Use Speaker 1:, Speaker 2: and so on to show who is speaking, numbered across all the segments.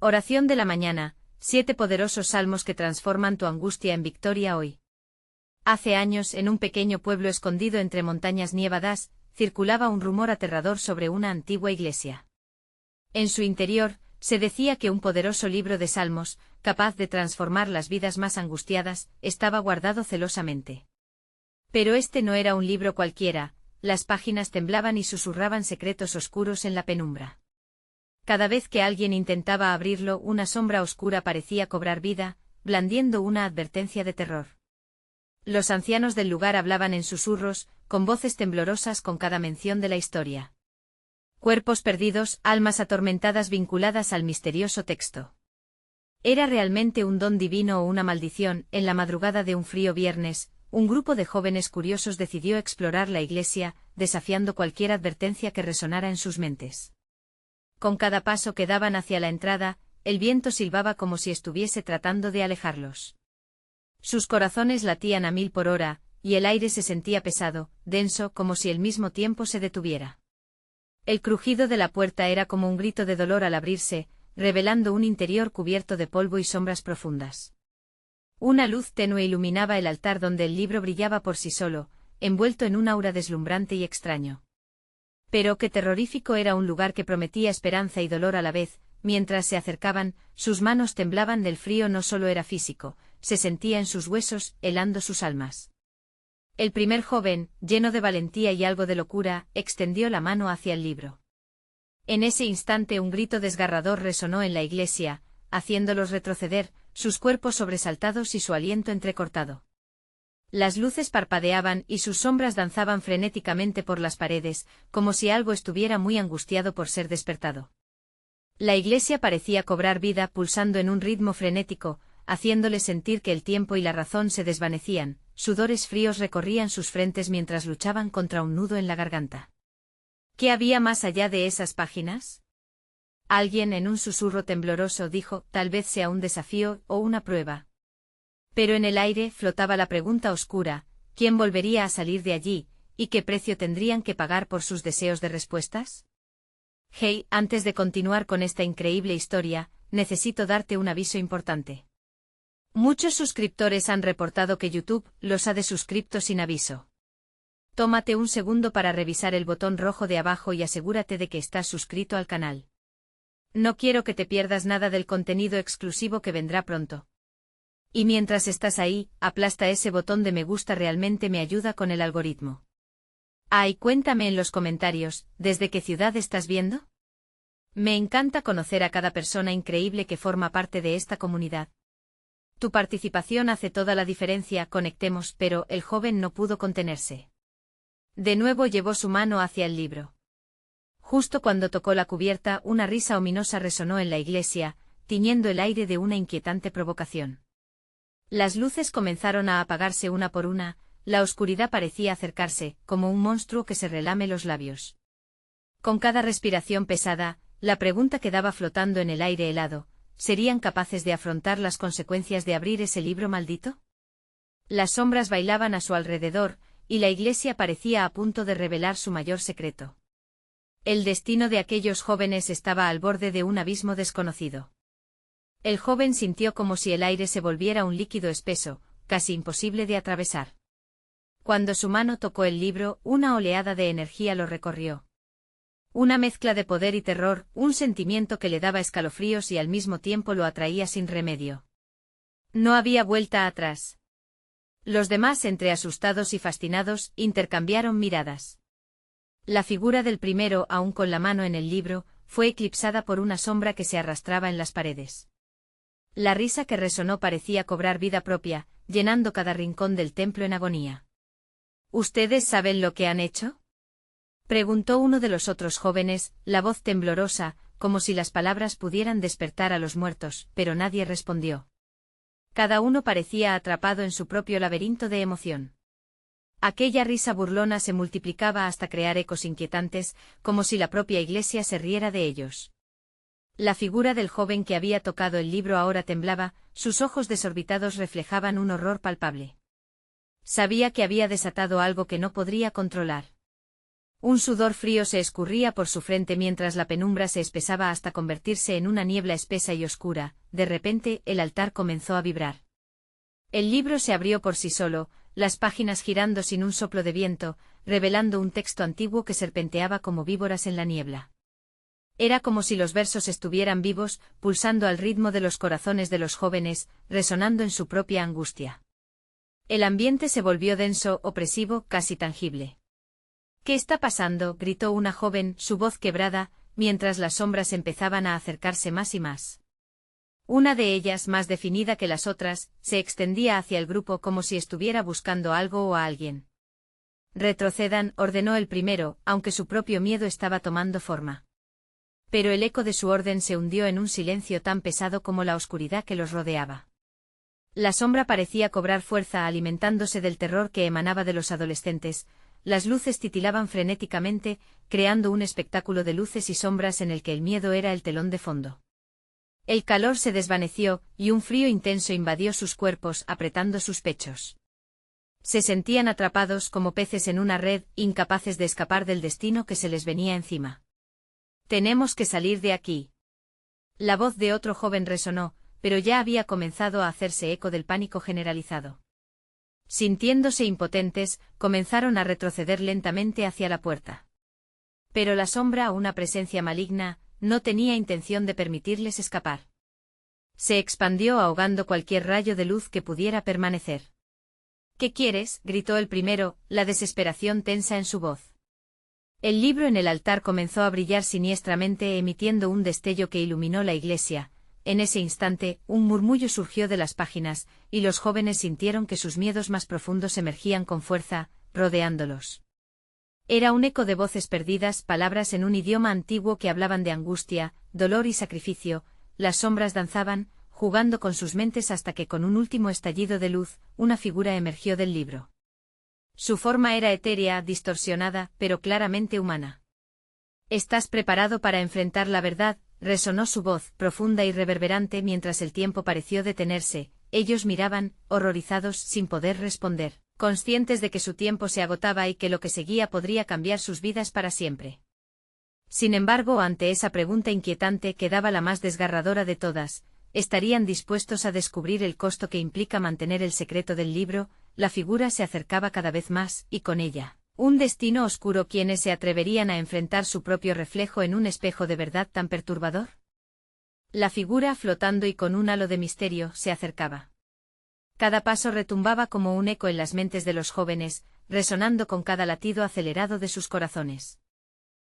Speaker 1: Oración de la mañana, 7 poderosos salmos que transforman tu angustia en victoria hoy. Hace años, en un pequeño pueblo escondido entre montañas nevadas, circulaba un rumor aterrador sobre una antigua iglesia. En su interior, se decía que un poderoso libro de salmos, capaz de transformar las vidas más angustiadas, estaba guardado celosamente. Pero este no era un libro cualquiera, las páginas temblaban y susurraban secretos oscuros en la penumbra. Cada vez que alguien intentaba abrirlo, una sombra oscura parecía cobrar vida, blandiendo una advertencia de terror. Los ancianos del lugar hablaban en susurros, con voces temblorosas con cada mención de la historia. Cuerpos perdidos, almas atormentadas vinculadas al misterioso texto. ¿Era realmente un don divino o una maldición? En la madrugada de un frío viernes, un grupo de jóvenes curiosos decidió explorar la iglesia, desafiando cualquier advertencia que resonara en sus mentes. Con cada paso que daban hacia la entrada, el viento silbaba como si estuviese tratando de alejarlos. Sus corazones latían a 1000 por hora, y el aire se sentía pesado, denso, como si el mismo tiempo se detuviera. El crujido de la puerta era como un grito de dolor al abrirse, revelando un interior cubierto de polvo y sombras profundas. Una luz tenue iluminaba el altar donde el libro brillaba por sí solo, envuelto en un aura deslumbrante y extraño. Pero qué terrorífico era un lugar que prometía esperanza y dolor a la vez. Mientras se acercaban, sus manos temblaban del frío. No solo era físico, se sentía en sus huesos, helando sus almas. El primer joven, lleno de valentía y algo de locura, extendió la mano hacia el libro. En ese instante un grito desgarrador resonó en la iglesia, haciéndolos retroceder, sus cuerpos sobresaltados y su aliento entrecortado. Las luces parpadeaban y sus sombras danzaban frenéticamente por las paredes, como si algo estuviera muy angustiado por ser despertado. La iglesia parecía cobrar vida, pulsando en un ritmo frenético, haciéndole sentir que el tiempo y la razón se desvanecían. Sudores fríos recorrían sus frentes mientras luchaban contra un nudo en la garganta. ¿Qué había más allá de esas páginas? Alguien en un susurro tembloroso dijo, tal vez sea un desafío o una prueba. Pero en el aire flotaba la pregunta oscura, ¿quién volvería a salir de allí, y qué precio tendrían que pagar por sus deseos de respuestas? Hey, antes de continuar con esta increíble historia, necesito darte un aviso importante. Muchos suscriptores han reportado que YouTube los ha desuscripto sin aviso. Tómate un segundo para revisar el botón rojo de abajo y asegúrate de que estás suscrito al canal. No quiero que te pierdas nada del contenido exclusivo que vendrá pronto. Y mientras estás ahí, aplasta ese botón de me gusta, realmente me ayuda con el algoritmo. Y cuéntame en los comentarios, ¿desde qué ciudad estás viendo? Me encanta conocer a cada persona increíble que forma parte de esta comunidad. Tu participación hace toda la diferencia. Conectemos, pero el joven no pudo contenerse. De nuevo llevó su mano hacia el libro. Justo cuando tocó la cubierta, una risa ominosa resonó en la iglesia, tiñendo el aire de una inquietante provocación. Las luces comenzaron a apagarse una por una, la oscuridad parecía acercarse, como un monstruo que se relame los labios. Con cada respiración pesada, la pregunta quedaba flotando en el aire helado, ¿serían capaces de afrontar las consecuencias de abrir ese libro maldito? Las sombras bailaban a su alrededor, y la iglesia parecía a punto de revelar su mayor secreto. El destino de aquellos jóvenes estaba al borde de un abismo desconocido. El joven sintió como si el aire se volviera un líquido espeso, casi imposible de atravesar. Cuando su mano tocó el libro, una oleada de energía lo recorrió. Una mezcla de poder y terror, un sentimiento que le daba escalofríos y al mismo tiempo lo atraía sin remedio. No había vuelta atrás. Los demás, entre asustados y fascinados, intercambiaron miradas. La figura del primero, aún con la mano en el libro, fue eclipsada por una sombra que se arrastraba en las paredes. La risa que resonó parecía cobrar vida propia, llenando cada rincón del templo en agonía. ¿Ustedes saben lo que han hecho?, preguntó uno de los otros jóvenes, la voz temblorosa, como si las palabras pudieran despertar a los muertos, pero nadie respondió. Cada uno parecía atrapado en su propio laberinto de emoción. Aquella risa burlona se multiplicaba hasta crear ecos inquietantes, como si la propia iglesia se riera de ellos. La figura del joven que había tocado el libro ahora temblaba, sus ojos desorbitados reflejaban un horror palpable. Sabía que había desatado algo que no podría controlar. Un sudor frío se escurría por su frente mientras la penumbra se espesaba hasta convertirse en una niebla espesa y oscura. De repente, el altar comenzó a vibrar. El libro se abrió por sí solo, las páginas girando sin un soplo de viento, revelando un texto antiguo que serpenteaba como víboras en la niebla. Era como si los versos estuvieran vivos, pulsando al ritmo de los corazones de los jóvenes, resonando en su propia angustia. El ambiente se volvió denso, opresivo, casi tangible. «¿Qué está pasando?», gritó una joven, su voz quebrada, mientras las sombras empezaban a acercarse más y más. Una de ellas, más definida que las otras, se extendía hacia el grupo como si estuviera buscando algo o a alguien. «Retrocedan», ordenó el primero, aunque su propio miedo estaba tomando forma. Pero el eco de su orden se hundió en un silencio tan pesado como la oscuridad que los rodeaba. La sombra parecía cobrar fuerza alimentándose del terror que emanaba de los adolescentes. Las luces titilaban frenéticamente, creando un espectáculo de luces y sombras en el que el miedo era el telón de fondo. El calor se desvaneció, y un frío intenso invadió sus cuerpos, apretando sus pechos. Se sentían atrapados como peces en una red, incapaces de escapar del destino que se les venía encima. «Tenemos que salir de aquí». La voz de otro joven resonó, pero ya había comenzado a hacerse eco del pánico generalizado. Sintiéndose impotentes, comenzaron a retroceder lentamente hacia la puerta. Pero la sombra, una presencia maligna, no tenía intención de permitirles escapar. Se expandió ahogando cualquier rayo de luz que pudiera permanecer. «¿Qué quieres?», gritó el primero, la desesperación tensa en su voz. El libro en el altar comenzó a brillar siniestramente emitiendo un destello que iluminó la iglesia. En ese instante, un murmullo surgió de las páginas, y los jóvenes sintieron que sus miedos más profundos emergían con fuerza, rodeándolos. Era un eco de voces perdidas, palabras en un idioma antiguo que hablaban de angustia, dolor y sacrificio. Las sombras danzaban, jugando con sus mentes hasta que con un último estallido de luz, una figura emergió del libro. Su forma era etérea, distorsionada, pero claramente humana. «¿Estás preparado para enfrentar la verdad?», resonó su voz, profunda y reverberante mientras el tiempo pareció detenerse. Ellos miraban, horrorizados, sin poder responder, conscientes de que su tiempo se agotaba y que lo que seguía podría cambiar sus vidas para siempre. Sin embargo, ante esa pregunta inquietante que daba la más desgarradora de todas, ¿estarían dispuestos a descubrir el costo que implica mantener el secreto del libro? La figura se acercaba cada vez más, y con ella, un destino oscuro. ¿Quiénes se atreverían a enfrentar su propio reflejo en un espejo de verdad tan perturbador? La figura, flotando y con un halo de misterio, se acercaba. Cada paso retumbaba como un eco en las mentes de los jóvenes, resonando con cada latido acelerado de sus corazones.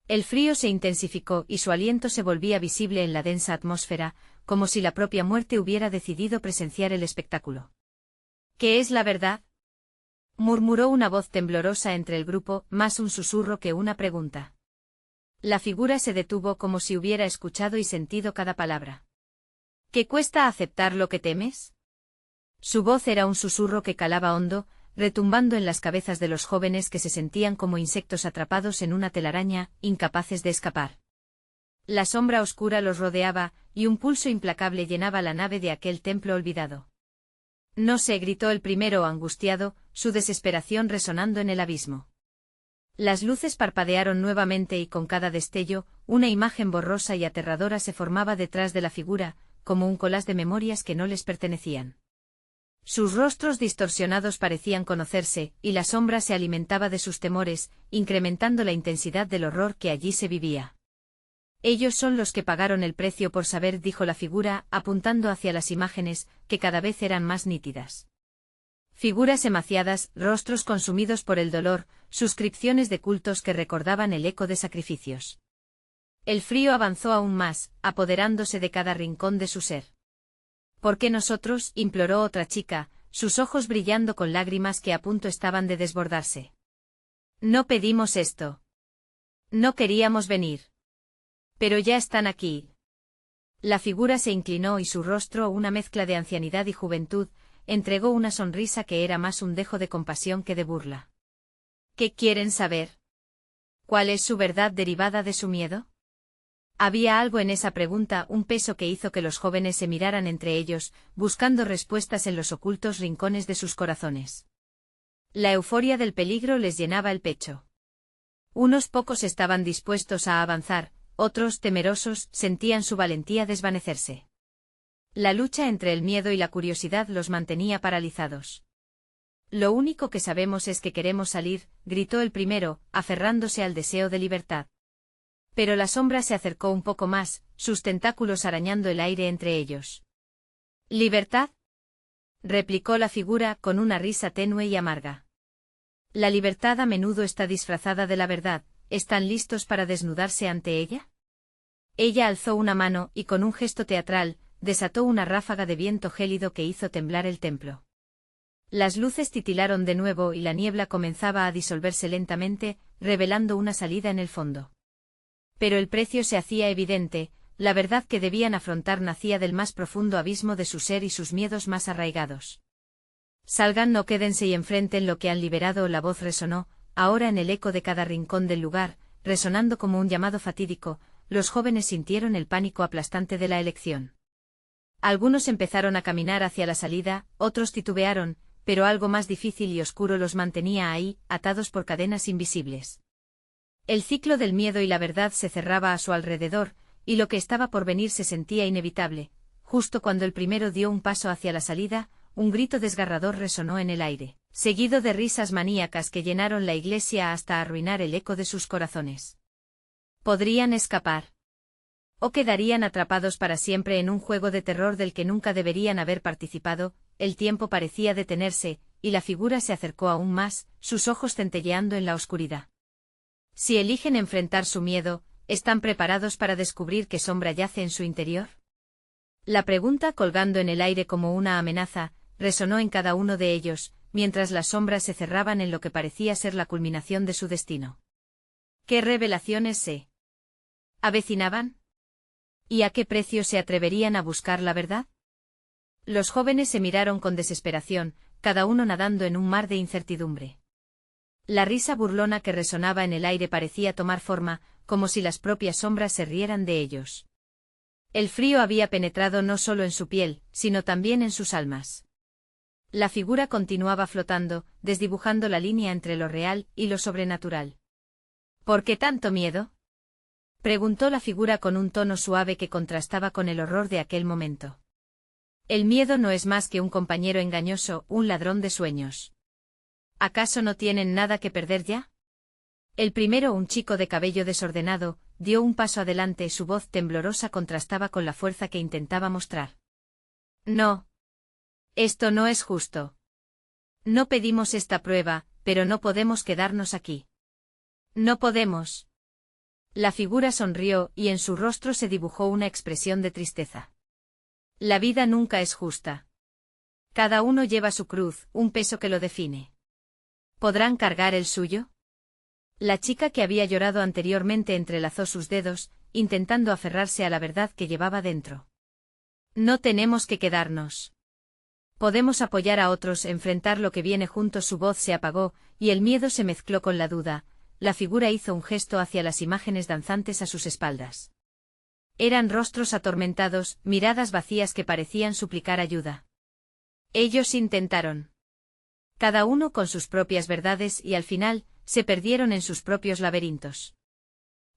Speaker 1: El frío se intensificó y su aliento se volvía visible en la densa atmósfera, como si la propia muerte hubiera decidido presenciar el espectáculo. «¿Qué es la verdad?», murmuró una voz temblorosa entre el grupo, más un susurro que una pregunta. La figura se detuvo como si hubiera escuchado y sentido cada palabra. «¿Qué cuesta aceptar lo que temes?». Su voz era un susurro que calaba hondo, retumbando en las cabezas de los jóvenes que se sentían como insectos atrapados en una telaraña, incapaces de escapar. La sombra oscura los rodeaba, y un pulso implacable llenaba la nave de aquel templo olvidado. «No sé», gritó el primero angustiado, su desesperación resonando en el abismo. Las luces parpadearon nuevamente y con cada destello, una imagen borrosa y aterradora se formaba detrás de la figura, como un collage de memorias que no les pertenecían. Sus rostros distorsionados parecían conocerse, y la sombra se alimentaba de sus temores, incrementando la intensidad del horror que allí se vivía. «Ellos son los que pagaron el precio por saber», dijo la figura, apuntando hacia las imágenes, que cada vez eran más nítidas. Figuras emaciadas, rostros consumidos por el dolor, suscripciones de cultos que recordaban el eco de sacrificios. El frío avanzó aún más, apoderándose de cada rincón de su ser. «¿Por qué nosotros?», imploró otra chica, sus ojos brillando con lágrimas que a punto estaban de desbordarse. «No pedimos esto. No queríamos venir. Pero ya están aquí». La figura se inclinó y su rostro, una mezcla de ancianidad y juventud, entregó una sonrisa que era más un dejo de compasión que de burla. «¿Qué quieren saber? ¿Cuál es su verdad derivada de su miedo?». Había algo en esa pregunta, un peso que hizo que los jóvenes se miraran entre ellos, buscando respuestas en los ocultos rincones de sus corazones. La euforia del peligro les llenaba el pecho. Unos pocos estaban dispuestos a avanzar, otros, temerosos, sentían su valentía desvanecerse. La lucha entre el miedo y la curiosidad los mantenía paralizados. Lo único que sabemos es que queremos salir, gritó el primero, aferrándose al deseo de libertad. Pero la sombra se acercó un poco más, sus tentáculos arañando el aire entre ellos. ¿Libertad?, replicó la figura con una risa tenue y amarga. La libertad a menudo está disfrazada de la verdad. ¿Están listos para desnudarse ante ella? Ella alzó una mano y con un gesto teatral, desató una ráfaga de viento gélido que hizo temblar el templo. Las luces titilaron de nuevo y la niebla comenzaba a disolverse lentamente, revelando una salida en el fondo. Pero el precio se hacía evidente, la verdad que debían afrontar nacía del más profundo abismo de su ser y sus miedos más arraigados. Salgan, no quédense y enfrenten lo que han liberado. La voz resonó, ahora en el eco de cada rincón del lugar, resonando como un llamado fatídico. Los jóvenes sintieron el pánico aplastante de la elección. Algunos empezaron a caminar hacia la salida, otros titubearon, pero algo más difícil y oscuro los mantenía ahí, atados por cadenas invisibles. El ciclo del miedo y la verdad se cerraba a su alrededor, y lo que estaba por venir se sentía inevitable. Justo cuando el primero dio un paso hacia la salida, un grito desgarrador resonó en el aire, seguido de risas maníacas que llenaron la iglesia hasta arruinar el eco de sus corazones. ¿Podrían escapar? ¿O quedarían atrapados para siempre en un juego de terror del que nunca deberían haber participado? El tiempo parecía detenerse, y la figura se acercó aún más, sus ojos centelleando en la oscuridad. Si eligen enfrentar su miedo, ¿están preparados para descubrir qué sombra yace en su interior? La pregunta, colgando en el aire como una amenaza, resonó en cada uno de ellos, mientras las sombras se cerraban en lo que parecía ser la culminación de su destino. ¿Qué revelaciones se avecinaban? ¿Y a qué precio se atreverían a buscar la verdad? Los jóvenes se miraron con desesperación, cada uno nadando en un mar de incertidumbre. La risa burlona que resonaba en el aire parecía tomar forma, como si las propias sombras se rieran de ellos. El frío había penetrado no solo en su piel, sino también en sus almas. La figura continuaba flotando, desdibujando la línea entre lo real y lo sobrenatural. ¿Por qué tanto miedo?, preguntó la figura con un tono suave que contrastaba con el horror de aquel momento. El miedo no es más que un compañero engañoso, un ladrón de sueños. ¿Acaso no tienen nada que perder ya? El primero, un chico de cabello desordenado, dio un paso adelante, su voz temblorosa contrastaba con la fuerza que intentaba mostrar. No. Esto no es justo. No pedimos esta prueba, pero no podemos quedarnos aquí. No podemos. La figura sonrió y en su rostro se dibujó una expresión de tristeza. La vida nunca es justa. Cada uno lleva su cruz, un peso que lo define. ¿Podrán cargar el suyo? La chica que había llorado anteriormente entrelazó sus dedos, intentando aferrarse a la verdad que llevaba dentro. No tenemos que quedarnos. Podemos apoyar a otros, enfrentar lo que viene juntos. Su voz se apagó, y el miedo se mezcló con la duda. La figura hizo un gesto hacia las imágenes danzantes a sus espaldas. Eran rostros atormentados, miradas vacías que parecían suplicar ayuda. Ellos intentaron. Cada uno con sus propias verdades y al final, se perdieron en sus propios laberintos.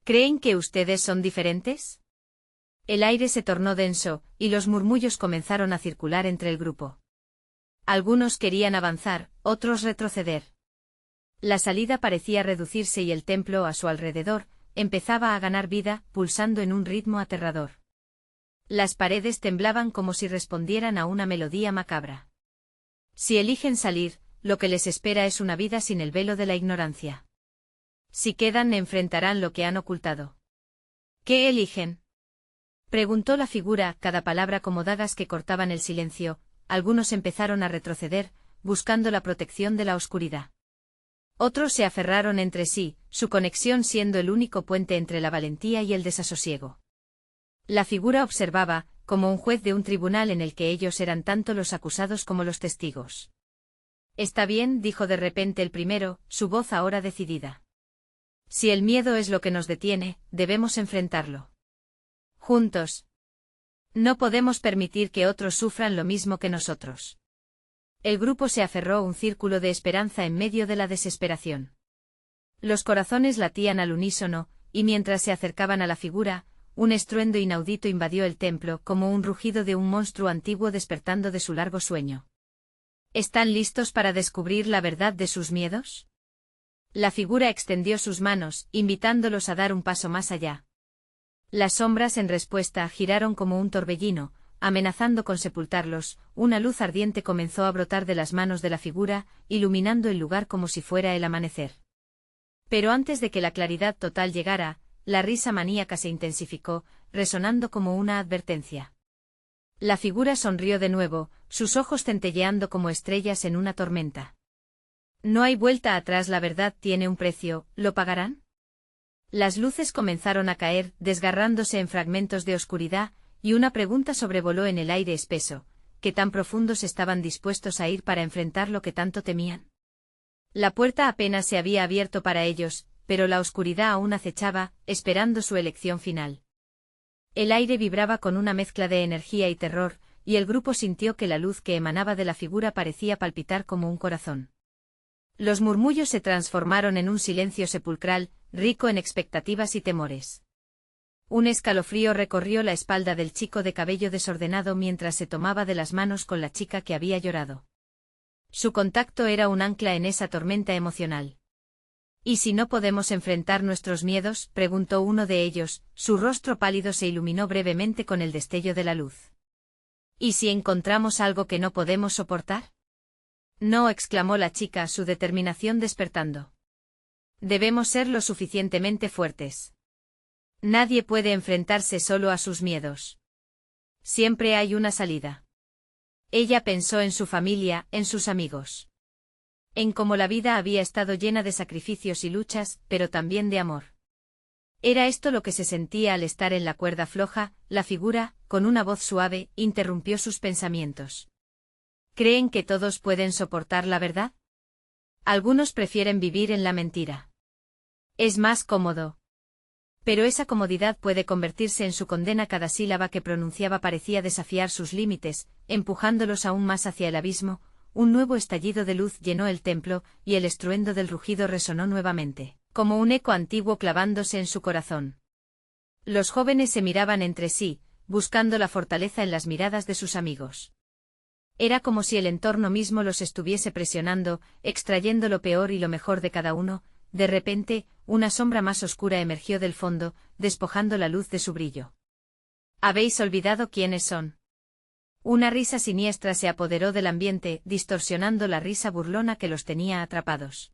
Speaker 1: ¿Creen que ustedes son diferentes? El aire se tornó denso, y los murmullos comenzaron a circular entre el grupo. Algunos querían avanzar, otros retroceder. La salida parecía reducirse y el templo a su alrededor empezaba a ganar vida, pulsando en un ritmo aterrador. Las paredes temblaban como si respondieran a una melodía macabra. Si eligen salir, lo que les espera es una vida sin el velo de la ignorancia. Si quedan, enfrentarán lo que han ocultado. ¿Qué eligen?, preguntó la figura, cada palabra como dagas que cortaban el silencio. Algunos empezaron a retroceder, buscando la protección de la oscuridad. Otros se aferraron entre sí, su conexión siendo el único puente entre la valentía y el desasosiego. La figura observaba, como un juez de un tribunal en el que ellos eran tanto los acusados como los testigos. Está bien, dijo de repente el primero, su voz ahora decidida. Si el miedo es lo que nos detiene, debemos enfrentarlo. Juntos. No podemos permitir que otros sufran lo mismo que nosotros. El grupo se aferró a un círculo de esperanza en medio de la desesperación. Los corazones latían al unísono, y mientras se acercaban a la figura, un estruendo inaudito invadió el templo como un rugido de un monstruo antiguo despertando de su largo sueño. ¿Están listos para descubrir la verdad de sus miedos? La figura extendió sus manos, invitándolos a dar un paso más allá. Las sombras en respuesta giraron como un torbellino, amenazando con sepultarlos. Una luz ardiente comenzó a brotar de las manos de la figura, iluminando el lugar como si fuera el amanecer. Pero antes de que la claridad total llegara, la risa maníaca se intensificó, resonando como una advertencia. La figura sonrió de nuevo, sus ojos centelleando como estrellas en una tormenta. No hay vuelta atrás, la verdad tiene un precio, ¿lo pagarán? Las luces comenzaron a caer, desgarrándose en fragmentos de oscuridad, y una pregunta sobrevoló en el aire espeso: ¿qué tan profundos estaban dispuestos a ir para enfrentar lo que tanto temían? La puerta apenas se había abierto para ellos, pero la oscuridad aún acechaba, esperando su elección final. El aire vibraba con una mezcla de energía y terror, y el grupo sintió que la luz que emanaba de la figura parecía palpitar como un corazón. Los murmullos se transformaron en un silencio sepulcral, rico en expectativas y temores. Un escalofrío recorrió la espalda del chico de cabello desordenado mientras se tomaba de las manos con la chica que había llorado. Su contacto era un ancla en esa tormenta emocional. ¿Y si no podemos enfrentar nuestros miedos?, preguntó uno de ellos, su rostro pálido se iluminó brevemente con el destello de la luz. ¿Y si encontramos algo que no podemos soportar? No, exclamó la chica, su determinación despertando. Debemos ser lo suficientemente fuertes. Nadie puede enfrentarse solo a sus miedos. Siempre hay una salida. Ella pensó en su familia, en sus amigos. En cómo la vida había estado llena de sacrificios y luchas, pero también de amor. Era esto lo que se sentía al estar en la cuerda floja. La figura, con una voz suave, interrumpió sus pensamientos. ¿Creen que todos pueden soportar la verdad? Algunos prefieren vivir en la mentira. Es más cómodo. Pero esa comodidad puede convertirse en su condena. Cada sílaba que pronunciaba parecía desafiar sus límites, empujándolos aún más hacia el abismo. Un nuevo estallido de luz llenó el templo, y el estruendo del rugido resonó nuevamente, como un eco antiguo clavándose en su corazón. Los jóvenes se miraban entre sí, buscando la fortaleza en las miradas de sus amigos. Era como si el entorno mismo los estuviese presionando, extrayendo lo peor y lo mejor de cada uno. De repente, una sombra más oscura emergió del fondo, despojando la luz de su brillo. ¿Habéis olvidado quiénes son? Una risa siniestra se apoderó del ambiente, distorsionando la risa burlona que los tenía atrapados.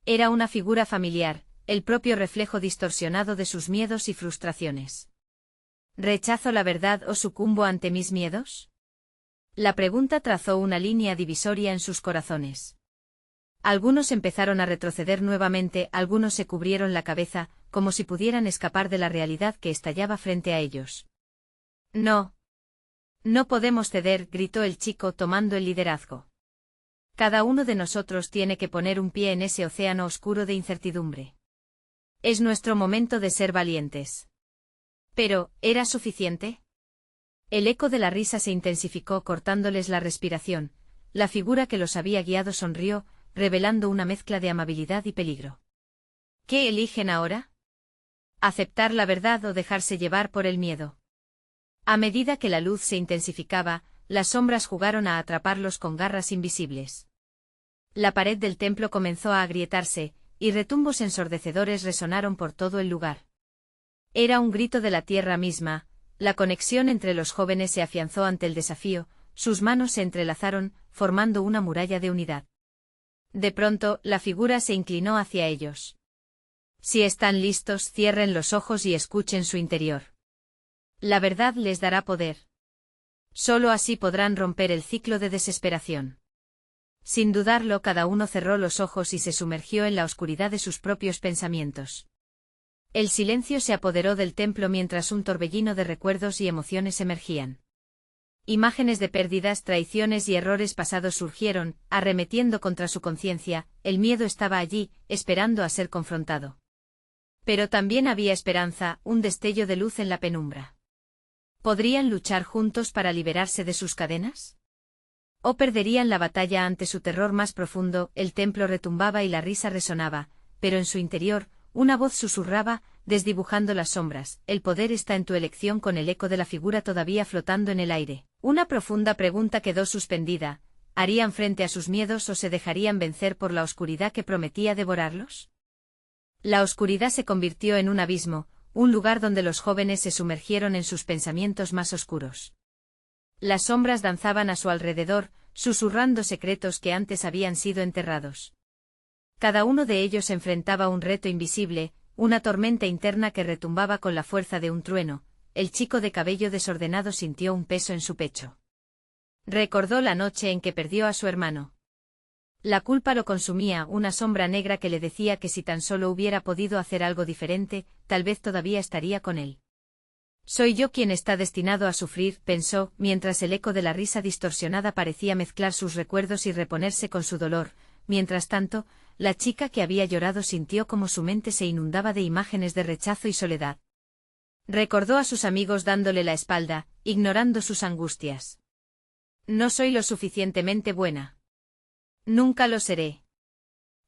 Speaker 1: Era una figura familiar, el propio reflejo distorsionado de sus miedos y frustraciones. ¿Rechazo la verdad o sucumbo ante mis miedos? La pregunta trazó una línea divisoria en sus corazones. Algunos empezaron a retroceder nuevamente, algunos se cubrieron la cabeza, como si pudieran escapar de la realidad que estallaba frente a ellos. No. No podemos ceder, gritó el chico tomando el liderazgo. Cada uno de nosotros tiene que poner un pie en ese océano oscuro de incertidumbre. Es nuestro momento de ser valientes. Pero, ¿era suficiente? El eco de la risa se intensificó cortándoles la respiración. La figura que los había guiado sonrió, revelando una mezcla de amabilidad y peligro. ¿Qué eligen ahora? ¿Aceptar la verdad o dejarse llevar por el miedo? A medida que la luz se intensificaba, las sombras jugaron a atraparlos con garras invisibles. La pared del templo comenzó a agrietarse, y retumbos ensordecedores resonaron por todo el lugar. Era un grito de la tierra misma. La conexión entre los jóvenes se afianzó ante el desafío, sus manos se entrelazaron, formando una muralla de unidad. De pronto, la figura se inclinó hacia ellos. Si están listos, cierren los ojos y escuchen su interior. La verdad les dará poder. Solo así podrán romper el ciclo de desesperación. Sin dudarlo, cada uno cerró los ojos y se sumergió en la oscuridad de sus propios pensamientos. El silencio se apoderó del templo mientras un torbellino de recuerdos y emociones emergían. Imágenes de pérdidas, traiciones y errores pasados surgieron, arremetiendo contra su conciencia. El miedo estaba allí, esperando a ser confrontado. Pero también había esperanza, un destello de luz en la penumbra. ¿Podrían luchar juntos para liberarse de sus cadenas? ¿O perderían la batalla ante su terror más profundo? El templo retumbaba y la risa resonaba, pero en su interior, una voz susurraba, desdibujando las sombras: el poder está en tu elección. Con el eco de la figura todavía flotando en el aire, una profunda pregunta quedó suspendida: ¿harían frente a sus miedos o se dejarían vencer por la oscuridad que prometía devorarlos? La oscuridad se convirtió en un abismo, un lugar donde los jóvenes se sumergieron en sus pensamientos más oscuros. Las sombras danzaban a su alrededor, susurrando secretos que antes habían sido enterrados. Cada uno de ellos enfrentaba un reto invisible, una tormenta interna que retumbaba con la fuerza de un trueno. El chico de cabello desordenado sintió un peso en su pecho. Recordó la noche en que perdió a su hermano. La culpa lo consumía, una sombra negra que le decía que si tan solo hubiera podido hacer algo diferente, tal vez todavía estaría con él. Soy yo quien está destinado a sufrir, pensó, mientras el eco de la risa distorsionada parecía mezclar sus recuerdos y reponerse con su dolor. Mientras tanto, la chica que había llorado sintió como su mente se inundaba de imágenes de rechazo y soledad. Recordó a sus amigos dándole la espalda, ignorando sus angustias. No soy lo suficientemente buena. Nunca lo seré.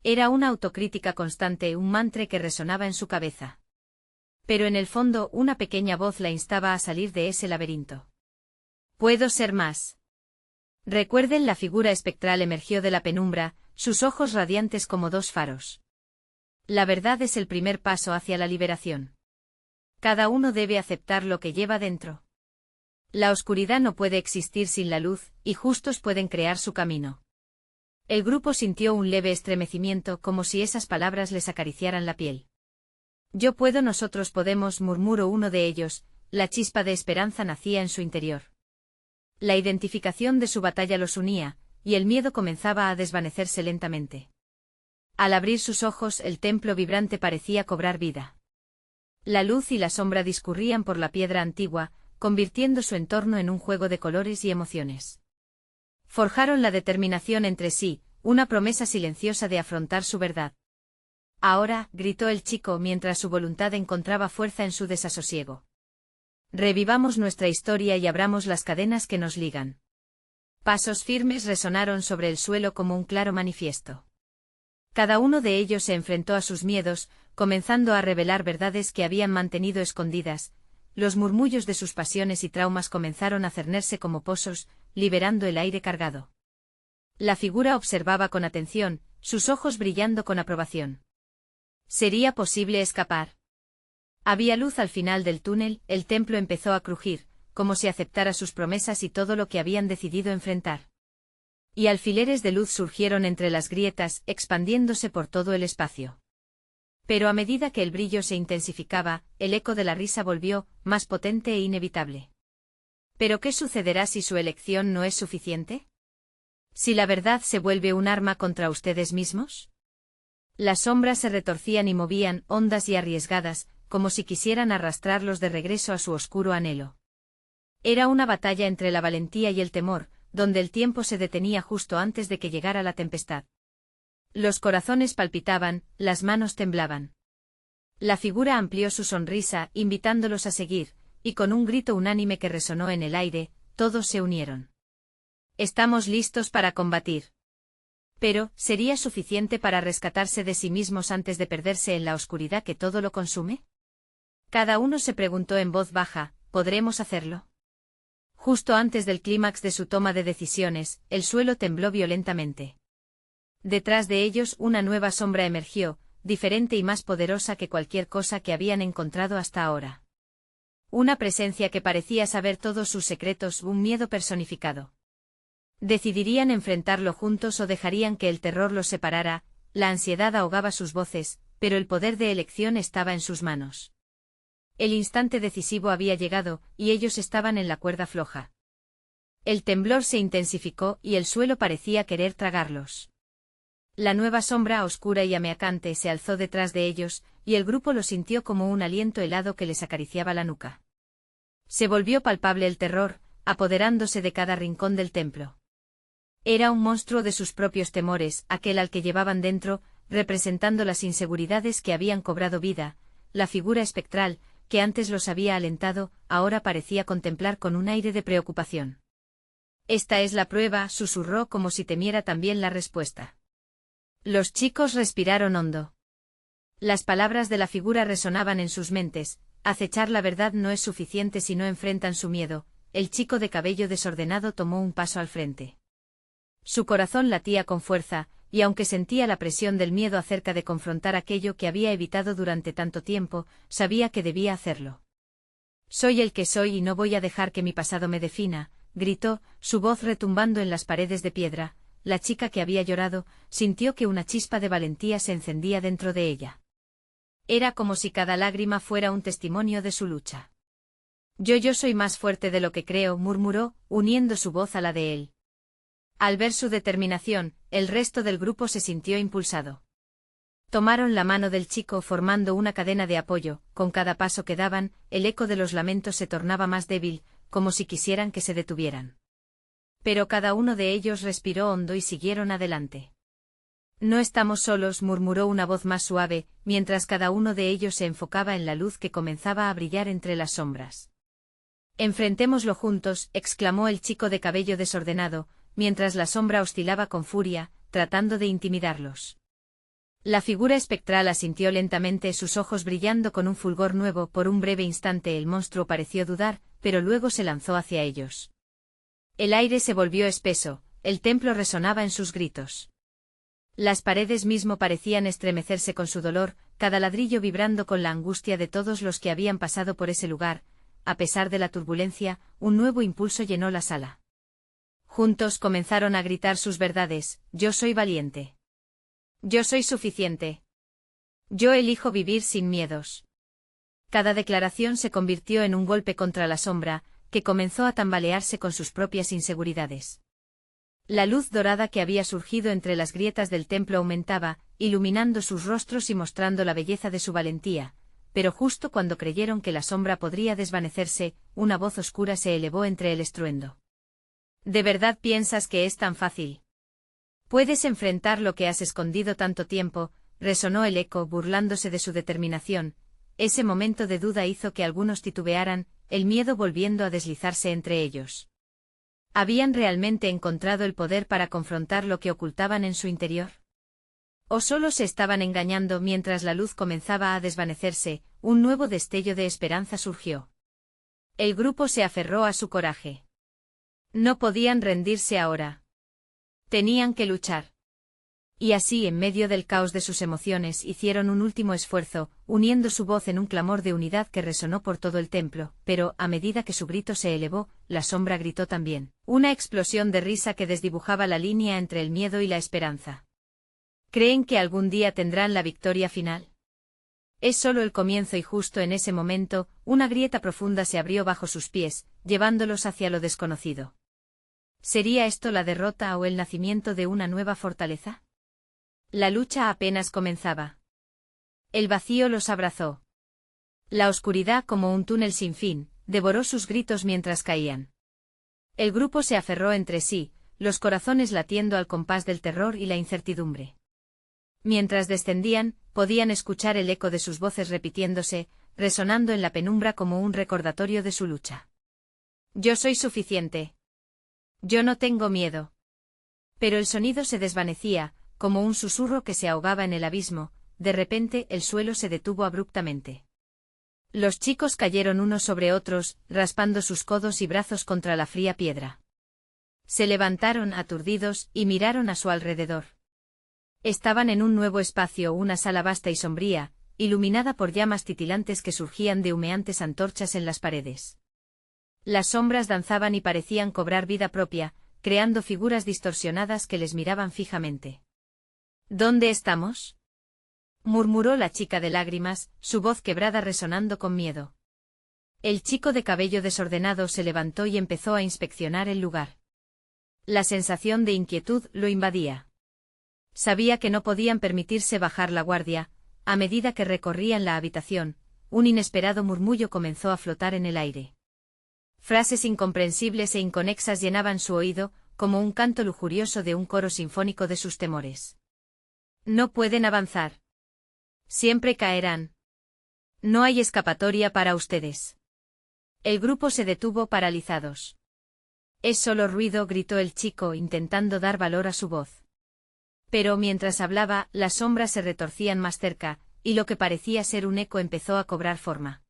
Speaker 1: Era una autocrítica constante, un mantra que resonaba en su cabeza. Pero en el fondo una pequeña voz la instaba a salir de ese laberinto. Puedo ser más. Recuerden, la figura espectral emergió de la penumbra, sus ojos radiantes como dos faros. La verdad es el primer paso hacia la liberación. Cada uno debe aceptar lo que lleva dentro. La oscuridad no puede existir sin la luz, y justos pueden crear su camino. El grupo sintió un leve estremecimiento, como si esas palabras les acariciaran la piel. Yo puedo, nosotros podemos, murmuró uno de ellos. La chispa de esperanza nacía en su interior. La identificación de su batalla los unía, y el miedo comenzaba a desvanecerse lentamente. Al abrir sus ojos, el templo vibrante parecía cobrar vida. La luz y la sombra discurrían por la piedra antigua, convirtiendo su entorno en un juego de colores y emociones. Forjaron la determinación entre sí, una promesa silenciosa de afrontar su verdad. Ahora, gritó el chico mientras su voluntad encontraba fuerza en su desasosiego. Revivamos nuestra historia y abramos las cadenas que nos ligan. Pasos firmes resonaron sobre el suelo como un claro manifiesto. Cada uno de ellos se enfrentó a sus miedos, comenzando a revelar verdades que habían mantenido escondidas. Los murmullos de sus pasiones y traumas comenzaron a cernerse como pozos, liberando el aire cargado. La figura observaba con atención, sus ojos brillando con aprobación. ¿Sería posible escapar? Había luz al final del túnel, el templo empezó a crujir, como si aceptara sus promesas y todo lo que habían decidido enfrentar. Y alfileres de luz surgieron entre las grietas, expandiéndose por todo el espacio. Pero a medida que el brillo se intensificaba, el eco de la risa volvió, más potente e inevitable. ¿Pero qué sucederá si su elección no es suficiente? ¿Si la verdad se vuelve un arma contra ustedes mismos? Las sombras se retorcían y movían, hondas y arriesgadas, como si quisieran arrastrarlos de regreso a su oscuro anhelo. Era una batalla entre la valentía y el temor, donde el tiempo se detenía justo antes de que llegara la tempestad. Los corazones palpitaban, las manos temblaban. La figura amplió su sonrisa, invitándolos a seguir, y con un grito unánime que resonó en el aire, todos se unieron. Estamos listos para combatir. Pero, ¿sería suficiente para rescatarse de sí mismos antes de perderse en la oscuridad que todo lo consume? Cada uno se preguntó en voz baja, ¿podremos hacerlo? Justo antes del clímax de su toma de decisiones, el suelo tembló violentamente. Detrás de ellos una nueva sombra emergió, diferente y más poderosa que cualquier cosa que habían encontrado hasta ahora. Una presencia que parecía saber todos sus secretos, un miedo personificado. ¿Decidirían enfrentarlo juntos o dejarían que el terror los separara? La ansiedad ahogaba sus voces, pero el poder de elección estaba en sus manos. El instante decisivo había llegado, y ellos estaban en la cuerda floja. El temblor se intensificó y el suelo parecía querer tragarlos. La nueva sombra oscura y ameacante se alzó detrás de ellos, y el grupo lo sintió como un aliento helado que les acariciaba la nuca. Se volvió palpable el terror, apoderándose de cada rincón del templo. Era un monstruo de sus propios temores, aquel al que llevaban dentro, representando las inseguridades que habían cobrado vida. La figura espectral, que antes los había alentado, ahora parecía contemplar con un aire de preocupación. Esta es la prueba, susurró como si temiera también la respuesta. Los chicos respiraron hondo. Las palabras de la figura resonaban en sus mentes: acechar la verdad no es suficiente si no enfrentan su miedo. El chico de cabello desordenado tomó un paso al frente. Su corazón latía con fuerza, y aunque sentía la presión del miedo acerca de confrontar aquello que había evitado durante tanto tiempo, sabía que debía hacerlo. «Soy el que soy y no voy a dejar que mi pasado me defina», gritó, su voz retumbando en las paredes de piedra. La chica que había llorado sintió que una chispa de valentía se encendía dentro de ella. Era como si cada lágrima fuera un testimonio de su lucha. Yo soy más fuerte de lo que creo», murmuró, uniendo su voz a la de él. Al ver su determinación, el resto del grupo se sintió impulsado. Tomaron la mano del chico formando una cadena de apoyo. Con cada paso que daban, el eco de los lamentos se tornaba más débil, como si quisieran que se detuvieran. Pero cada uno de ellos respiró hondo y siguieron adelante. «No estamos solos», murmuró una voz más suave, mientras cada uno de ellos se enfocaba en la luz que comenzaba a brillar entre las sombras. «Enfrentémoslo juntos», exclamó el chico de cabello desordenado, mientras la sombra oscilaba con furia, tratando de intimidarlos. La figura espectral asintió lentamente, sus ojos brillando con un fulgor nuevo. Por un breve instante el monstruo pareció dudar, pero luego se lanzó hacia ellos. El aire se volvió espeso, el templo resonaba en sus gritos. Las paredes mismo parecían estremecerse con su dolor, cada ladrillo vibrando con la angustia de todos los que habían pasado por ese lugar. A pesar de la turbulencia, un nuevo impulso llenó la sala. Juntos comenzaron a gritar sus verdades: «Yo soy valiente. Yo soy suficiente. Yo elijo vivir sin miedos». Cada declaración se convirtió en un golpe contra la sombra, que comenzó a tambalearse con sus propias inseguridades. La luz dorada que había surgido entre las grietas del templo aumentaba, iluminando sus rostros y mostrando la belleza de su valentía, pero justo cuando creyeron que la sombra podría desvanecerse, una voz oscura se elevó entre el estruendo. «¿De verdad piensas que es tan fácil? ¿Puedes enfrentar lo que has escondido tanto tiempo?», resonó el eco, burlándose de su determinación. Ese momento de duda hizo que algunos titubearan, el miedo volviendo a deslizarse entre ellos. ¿Habían realmente encontrado el poder para confrontar lo que ocultaban en su interior? ¿O solo se estaban engañando? Mientras la luz comenzaba a desvanecerse, un nuevo destello de esperanza surgió. El grupo se aferró a su coraje. No podían rendirse ahora. Tenían que luchar. Y así, en medio del caos de sus emociones, hicieron un último esfuerzo, uniendo su voz en un clamor de unidad que resonó por todo el templo. Pero, a medida que su grito se elevó, la sombra gritó también. Una explosión de risa que desdibujaba la línea entre el miedo y la esperanza. ¿Creen que algún día tendrán la victoria final? Es solo el comienzo, y justo en ese momento, una grieta profunda se abrió bajo sus pies, llevándolos hacia lo desconocido. ¿Sería esto la derrota o el nacimiento de una nueva fortaleza? La lucha apenas comenzaba. El vacío los abrazó. La oscuridad, como un túnel sin fin, devoró sus gritos mientras caían. El grupo se aferró entre sí, los corazones latiendo al compás del terror y la incertidumbre. Mientras descendían, podían escuchar el eco de sus voces repitiéndose, resonando en la penumbra como un recordatorio de su lucha. «Yo soy suficiente. Yo no tengo miedo». Pero el sonido se desvanecía, como un susurro que se ahogaba en el abismo. De repente el suelo se detuvo abruptamente. Los chicos cayeron unos sobre otros, raspando sus codos y brazos contra la fría piedra. Se levantaron aturdidos y miraron a su alrededor. Estaban en un nuevo espacio, una sala vasta y sombría, iluminada por llamas titilantes que surgían de humeantes antorchas en las paredes. Las sombras danzaban y parecían cobrar vida propia, creando figuras distorsionadas que les miraban fijamente. «¿Dónde estamos?», murmuró la chica de lágrimas, su voz quebrada resonando con miedo. El chico de cabello desordenado se levantó y empezó a inspeccionar el lugar. La sensación de inquietud lo invadía. Sabía que no podían permitirse bajar la guardia. A medida que recorrían la habitación, un inesperado murmullo comenzó a flotar en el aire. Frases incomprensibles e inconexas llenaban su oído, como un canto lujurioso de un coro sinfónico de sus temores. «No pueden avanzar. Siempre caerán. No hay escapatoria para ustedes». El grupo se detuvo paralizados. «Es solo ruido», gritó el chico, intentando dar valor a su voz. Pero mientras hablaba, las sombras se retorcían más cerca, y lo que parecía ser un eco empezó a cobrar forma.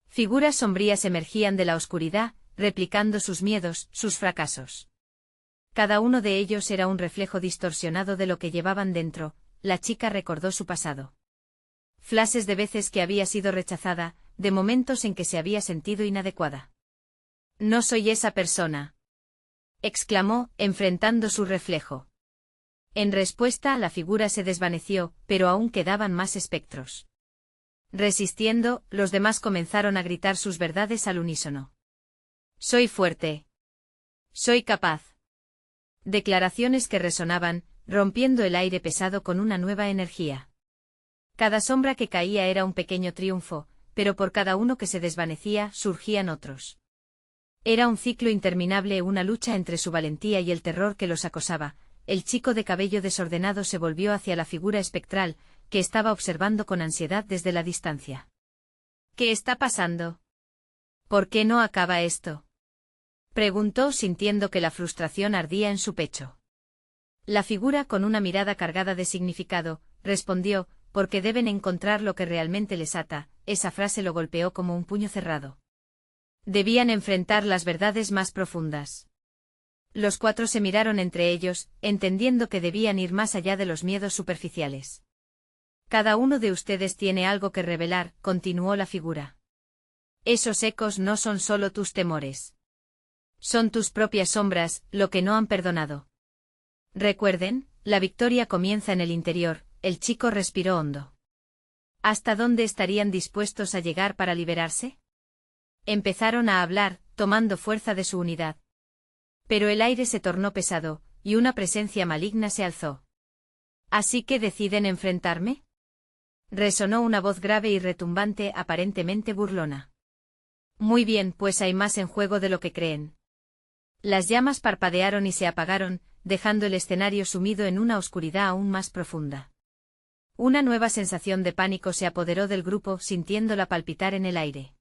Speaker 1: Figuras sombrías emergían de la oscuridad, replicando sus miedos, sus fracasos. Cada uno de ellos era un reflejo distorsionado de lo que llevaban dentro. La chica recordó su pasado. Flashes de veces que había sido rechazada, de momentos en que se había sentido inadecuada. «No soy esa persona», exclamó, enfrentando su reflejo. En respuesta, la figura se desvaneció, pero aún quedaban más espectros. Resistiendo, los demás comenzaron a gritar sus verdades al unísono. «Soy fuerte. Soy capaz». Declaraciones que resonaban, rompiendo el aire pesado con una nueva energía. Cada sombra que caía era un pequeño triunfo, pero por cada uno que se desvanecía, surgían otros. Era un ciclo interminable, una lucha entre su valentía y el terror que los acosaba. El chico de cabello desordenado se volvió hacia la figura espectral, que estaba observando con ansiedad desde la distancia. «¿Qué está pasando? ¿Por qué no acaba esto?», preguntó, sintiendo que la frustración ardía en su pecho. La figura, con una mirada cargada de significado, respondió: «Porque deben encontrar lo que realmente les ata». Esa frase lo golpeó como un puño cerrado. Debían enfrentar las verdades más profundas. Los cuatro se miraron entre ellos, entendiendo que debían ir más allá de los miedos superficiales. «Cada uno de ustedes tiene algo que revelar», continuó la figura. «Esos ecos no son solo tus temores. Son tus propias sombras, lo que no han perdonado. Recuerden, la victoria comienza en el interior». El chico respiró hondo. ¿Hasta dónde estarían dispuestos a llegar para liberarse? Empezaron a hablar, tomando fuerza de su unidad. Pero el aire se tornó pesado, y una presencia maligna se alzó. ¿Así que deciden enfrentarme?, resonó una voz grave y retumbante, aparentemente burlona. «Muy bien, pues hay más en juego de lo que creen». Las llamas parpadearon y se apagaron, dejando el escenario sumido en una oscuridad aún más profunda. Una nueva sensación de pánico se apoderó del grupo, sintiéndola palpitar en el aire.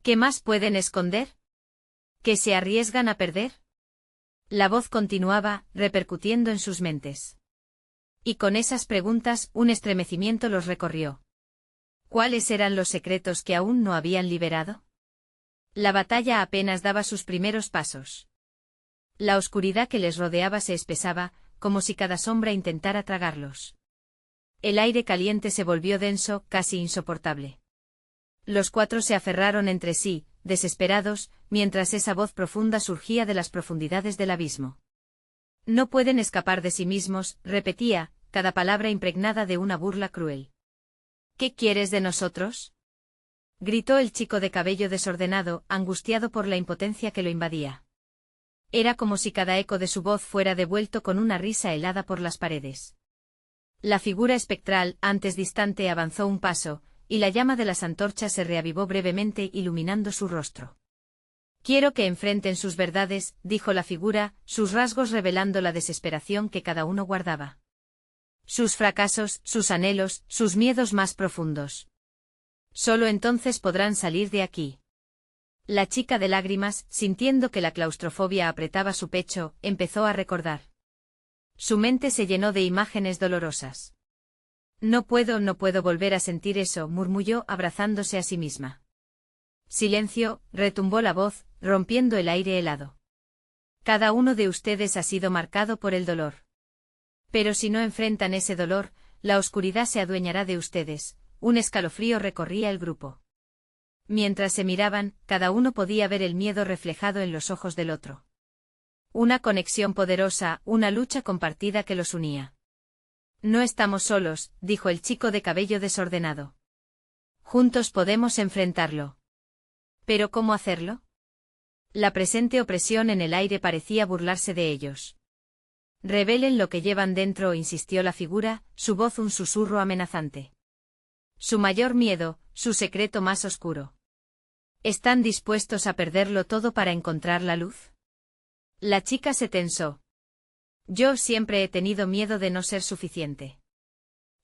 Speaker 1: ¿Qué más pueden esconder? ¿Qué se arriesgan a perder? La voz continuaba, repercutiendo en sus mentes. Y con esas preguntas, un estremecimiento los recorrió. ¿Cuáles eran los secretos que aún no habían liberado? La batalla apenas daba sus primeros pasos. La oscuridad que les rodeaba se espesaba, como si cada sombra intentara tragarlos. El aire caliente se volvió denso, casi insoportable. Los cuatro se aferraron entre sí, desesperados, mientras esa voz profunda surgía de las profundidades del abismo. «No pueden escapar de sí mismos», repetía, cada palabra impregnada de una burla cruel. «¿Qué quieres de nosotros?», gritó el chico de cabello desordenado, angustiado por la impotencia que lo invadía. Era como si cada eco de su voz fuera devuelto con una risa helada por las paredes. La figura espectral, antes distante, avanzó un paso, y la llama de las antorchas se reavivó brevemente, iluminando su rostro. «Quiero que enfrenten sus verdades», dijo la figura, sus rasgos revelando la desesperación que cada uno guardaba. Sus fracasos, sus anhelos, sus miedos más profundos. Solo entonces podrán salir de aquí. La chica de lágrimas, sintiendo que la claustrofobia apretaba su pecho, empezó a recordar. Su mente se llenó de imágenes dolorosas. No puedo volver a sentir eso», murmulló, abrazándose a sí misma. «Silencio», retumbó la voz, rompiendo el aire helado. «Cada uno de ustedes ha sido marcado por el dolor. Pero si no enfrentan ese dolor, la oscuridad se adueñará de ustedes». Un escalofrío recorría el grupo. Mientras se miraban, cada uno podía ver el miedo reflejado en los ojos del otro. Una conexión poderosa, una lucha compartida que los unía. «No estamos solos», dijo el chico de cabello desordenado. «Juntos podemos enfrentarlo». ¿Pero cómo hacerlo? La presente opresión en el aire parecía burlarse de ellos. «Revelen lo que llevan dentro», insistió la figura, su voz un susurro amenazante. «Su mayor miedo, su secreto más oscuro. ¿Están dispuestos a perderlo todo para encontrar la luz?». La chica se tensó. «Yo siempre he tenido miedo de no ser suficiente».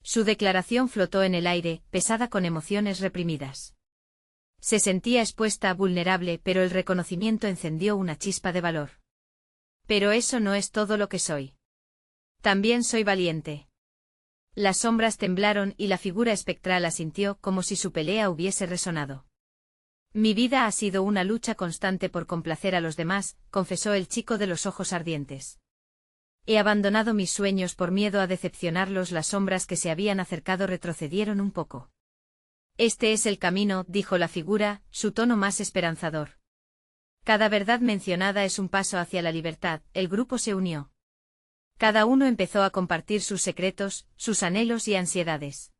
Speaker 1: Su declaración flotó en el aire, pesada con emociones reprimidas. Se sentía expuesta, vulnerable, pero el reconocimiento encendió una chispa de valor. «Pero eso no es todo lo que soy. También soy valiente». Las sombras temblaron y la figura espectral asintió como si su pelea hubiese resonado. Mi vida ha sido una lucha constante por complacer a los demás, confesó el chico de los ojos ardientes. He abandonado mis sueños por miedo a decepcionarlos. Las sombras que se habían acercado retrocedieron un poco. Este es el camino, dijo la figura, su tono más esperanzador. Cada verdad mencionada es un paso hacia la libertad. El grupo se unió. Cada uno empezó a compartir sus secretos, sus anhelos y ansiedades.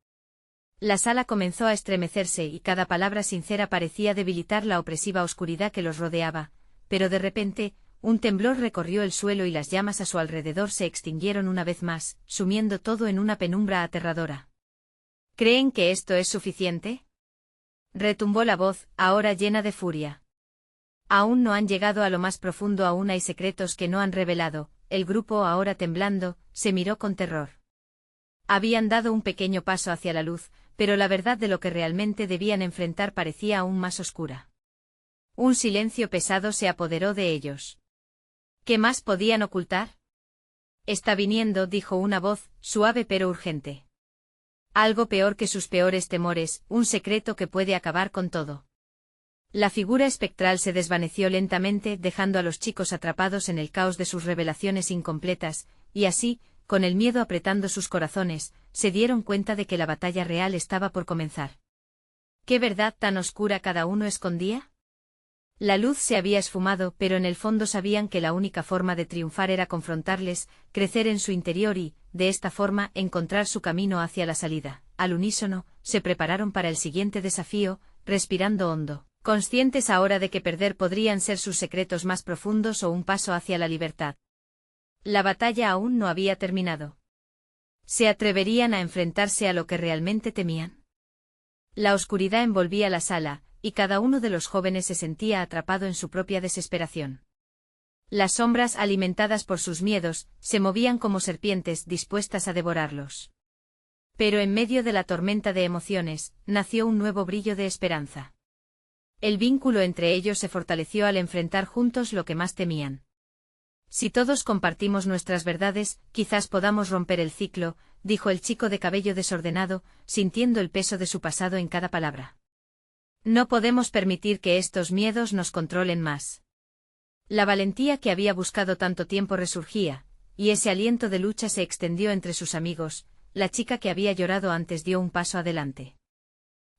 Speaker 1: La sala comenzó a estremecerse y cada palabra sincera parecía debilitar la opresiva oscuridad que los rodeaba, pero de repente, un temblor recorrió el suelo y las llamas a su alrededor se extinguieron una vez más, sumiendo todo en una penumbra aterradora. ¿Creen que esto es suficiente? Retumbó la voz, ahora llena de furia. Aún no han llegado a lo más profundo, aún hay secretos que no han revelado. El grupo, ahora temblando, se miró con terror. Habían dado un pequeño paso hacia la luz, pero la verdad de lo que realmente debían enfrentar parecía aún más oscura. Un silencio pesado se apoderó de ellos. ¿Qué más podían ocultar? Está viniendo, dijo una voz, suave pero urgente. Algo peor que sus peores temores, un secreto que puede acabar con todo. La figura espectral se desvaneció lentamente, dejando a los chicos atrapados en el caos de sus revelaciones incompletas, y así, con el miedo apretando sus corazones, se dieron cuenta de que la batalla real estaba por comenzar. ¿Qué verdad tan oscura cada uno escondía? La luz se había esfumado, pero en el fondo sabían que la única forma de triunfar era confrontarles, crecer en su interior y, de esta forma, encontrar su camino hacia la salida. Al unísono, se prepararon para el siguiente desafío, respirando hondo, conscientes ahora de que perder podrían ser sus secretos más profundos o un paso hacia la libertad. La batalla aún no había terminado. ¿Se atreverían a enfrentarse a lo que realmente temían? La oscuridad envolvía la sala, y cada uno de los jóvenes se sentía atrapado en su propia desesperación. Las sombras, alimentadas por sus miedos, se movían como serpientes dispuestas a devorarlos. Pero en medio de la tormenta de emociones, nació un nuevo brillo de esperanza. El vínculo entre ellos se fortaleció al enfrentar juntos lo que más temían. Si todos compartimos nuestras verdades, quizás podamos romper el ciclo, dijo el chico de cabello desordenado, sintiendo el peso de su pasado en cada palabra. No podemos permitir que estos miedos nos controlen más. La valentía que había buscado tanto tiempo resurgía, y ese aliento de lucha se extendió entre sus amigos. La chica que había llorado antes dio un paso adelante.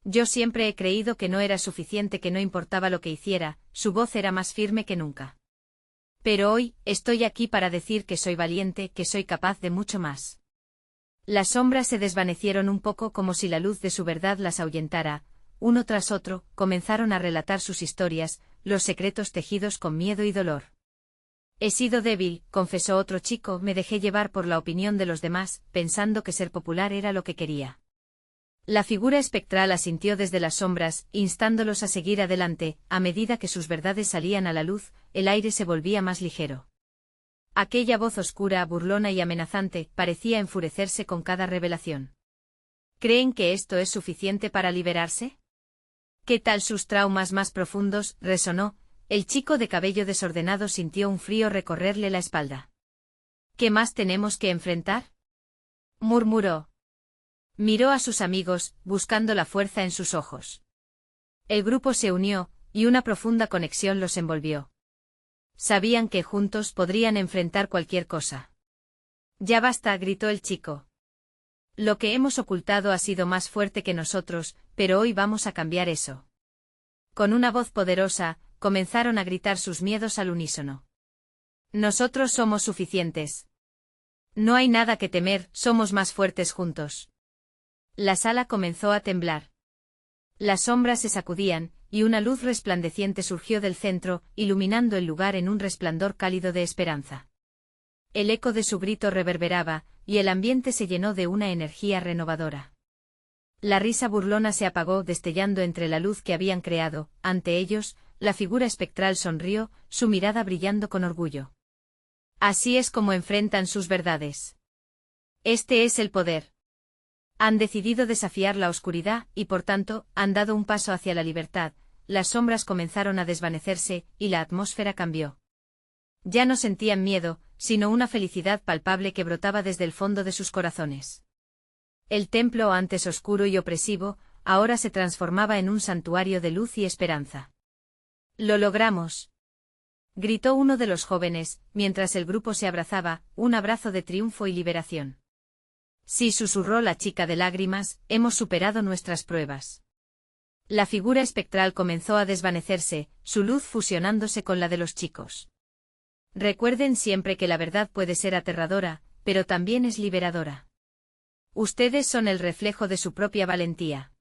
Speaker 1: Yo siempre he creído que no era suficiente, que no importaba lo que hiciera, su voz era más firme que nunca. Pero hoy, estoy aquí para decir que soy valiente, que soy capaz de mucho más. Las sombras se desvanecieron un poco como si la luz de su verdad las ahuyentara. Uno tras otro, comenzaron a relatar sus historias, los secretos tejidos con miedo y dolor. He sido débil, confesó otro chico, me dejé llevar por la opinión de los demás, pensando que ser popular era lo que quería. La figura espectral asintió desde las sombras, instándolos a seguir adelante. A medida que sus verdades salían a la luz, el aire se volvía más ligero. Aquella voz oscura, burlona y amenazante, parecía enfurecerse con cada revelación. ¿Creen que esto es suficiente para liberarse? ¿Qué tal sus traumas más profundos? Resonó. El chico de cabello desordenado sintió un frío recorrerle la espalda. ¿Qué más tenemos que enfrentar? Murmuró. Miró a sus amigos, buscando la fuerza en sus ojos. El grupo se unió, y una profunda conexión los envolvió. Sabían que juntos podrían enfrentar cualquier cosa. Ya basta, gritó el chico. Lo que hemos ocultado ha sido más fuerte que nosotros, pero hoy vamos a cambiar eso. Con una voz poderosa, comenzaron a gritar sus miedos al unísono. Nosotros somos suficientes. No hay nada que temer, somos más fuertes juntos. La sala comenzó a temblar. Las sombras se sacudían, y una luz resplandeciente surgió del centro, iluminando el lugar en un resplandor cálido de esperanza. El eco de su grito reverberaba, y el ambiente se llenó de una energía renovadora. La risa burlona se apagó destellando entre la luz que habían creado. Ante ellos, la figura espectral sonrió, su mirada brillando con orgullo. Así es como enfrentan sus verdades. Este es el poder. Han decidido desafiar la oscuridad y por tanto, han dado un paso hacia la libertad. Las sombras comenzaron a desvanecerse, y la atmósfera cambió. Ya no sentían miedo, sino una felicidad palpable que brotaba desde el fondo de sus corazones. El templo, antes oscuro y opresivo, ahora se transformaba en un santuario de luz y esperanza. «¡Lo logramos!», gritó uno de los jóvenes, mientras el grupo se abrazaba, un abrazo de triunfo y liberación. «Sí», susurró la chica de lágrimas, «hemos superado nuestras pruebas». La figura espectral comenzó a desvanecerse, su luz fusionándose con la de los chicos. Recuerden siempre que la verdad puede ser aterradora, pero también es liberadora. Ustedes son el reflejo de su propia valentía.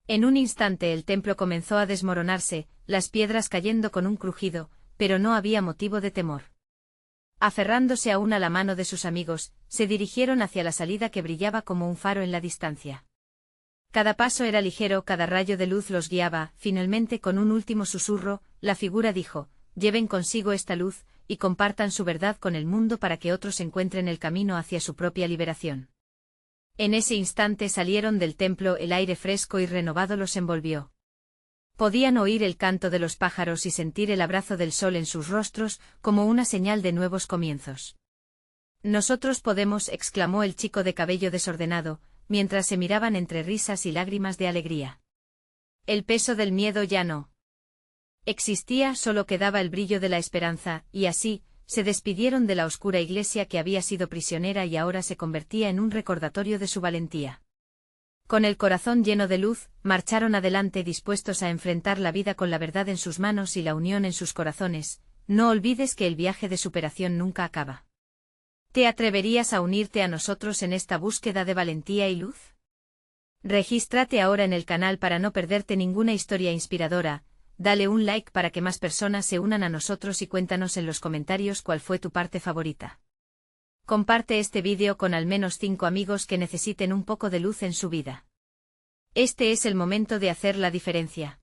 Speaker 1: En un instante el templo comenzó a desmoronarse, las piedras cayendo con un crujido, pero no había motivo de temor. Aferrándose aún a la mano de sus amigos, se dirigieron hacia la salida que brillaba como un faro en la distancia. Cada paso era ligero, cada rayo de luz los guiaba. Finalmente, con un último susurro, la figura dijo: «Lleven consigo esta luz, y compartan su verdad con el mundo para que otros encuentren el camino hacia su propia liberación». En ese instante salieron del templo, el aire fresco y renovado los envolvió. Podían oír el canto de los pájaros y sentir el abrazo del sol en sus rostros, como una señal de nuevos comienzos. «Nosotros podemos», exclamó el chico de cabello desordenado, mientras se miraban entre risas y lágrimas de alegría. El peso del miedo ya no existía, solo quedaba el brillo de la esperanza, y así, se despidieron de la oscura iglesia que había sido prisionera y ahora se convertía en un recordatorio de su valentía. Con el corazón lleno de luz, marcharon adelante dispuestos a enfrentar la vida con la verdad en sus manos y la unión en sus corazones. No olvides que el viaje de superación nunca acaba. ¿Te atreverías a unirte a nosotros en esta búsqueda de valentía y luz? Regístrate ahora en el canal para no perderte ninguna historia inspiradora. Dale un like para que más personas se unan a nosotros y cuéntanos en los comentarios cuál fue tu parte favorita. Comparte este vídeo con al menos 5 amigos que necesiten un poco de luz en su vida. Este es el momento de hacer la diferencia.